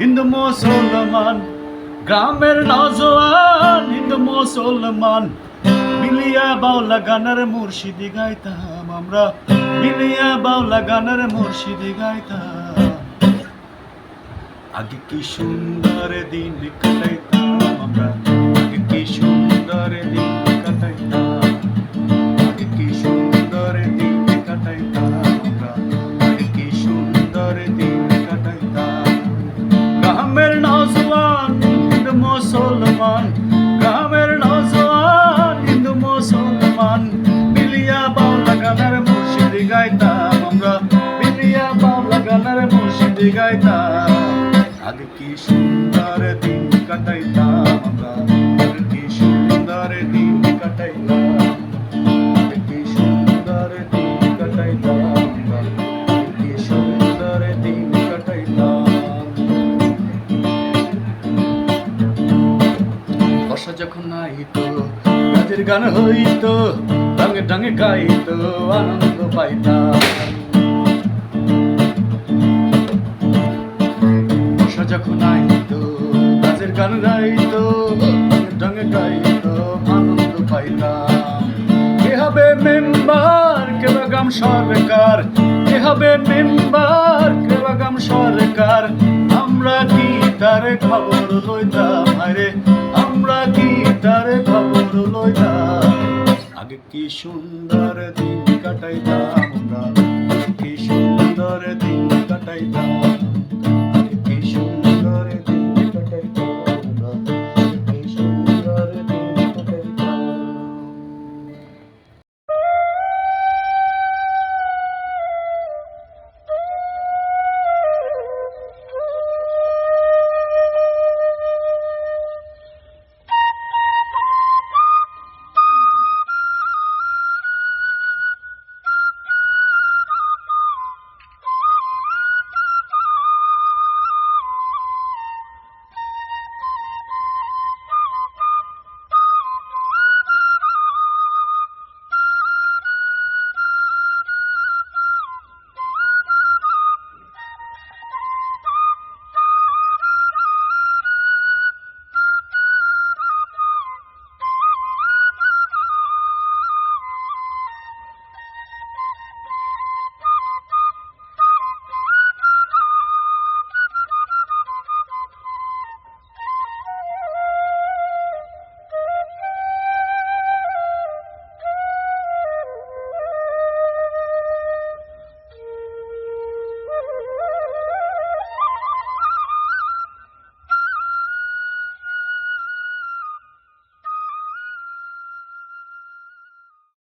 হিন্দু মুসলমান গ্রামের নওজোয়ান, হিন্দু মুসলমান মিলিয়া বাউলা গানের মুর্শিদি গাইতাম আমরা, মিলিয়া বাউলা গানের মুর্শিদি গাইতাম। আগে কি সুন্দর দিন কাটাইতাম আমরা, আগে কি সুন্দর দিন কাটাইতাম, আগে কি সুন্দর দিন কাটাইতাম আমরা, আগে কি সুন্দর দিন কাটাইতাম। গ্রামের নওজোয়ান হিন্দু মুসলমান, গ্রামের নওজোয়ান হিন্দু মুসলমান মিলিয়া বাউলা গানের মুর্শিদি গাইতাম আমরা, মিলিয়া বাউলা গানের মুর্শিদি গাইতাম। আগে কি সুন্দর দিন কাটাইতাম আমরা, আগে কি সুন্দর দিন কাটাইতাম, আগে কি সুন্দর দিন কাটাইতাম আমরা, আগে কি সুন্দর দিন কাটাইতাম। বর্ষা যখন আইতো গাছের গান হইতো, ডাঙে ডাঙে গাইতো আনন্দ পাইতাম। বর্ষা যখন আইতো গাছের গান গাইতো, ডাঙে গাইতো আনন্দ পাইতাম। কে হবে মেম্বার কে বাগাম সরকার, কে হবে মেম্বার কে বাগাম সরকার, আমরা কি তার খবর লইতাম হায়রে, আমরা কি তার খবর লইতাম। আগে কি সুন্দর দিন কাটাইতাম আমরা, কি সুন্দর দিন কাটাইতাম।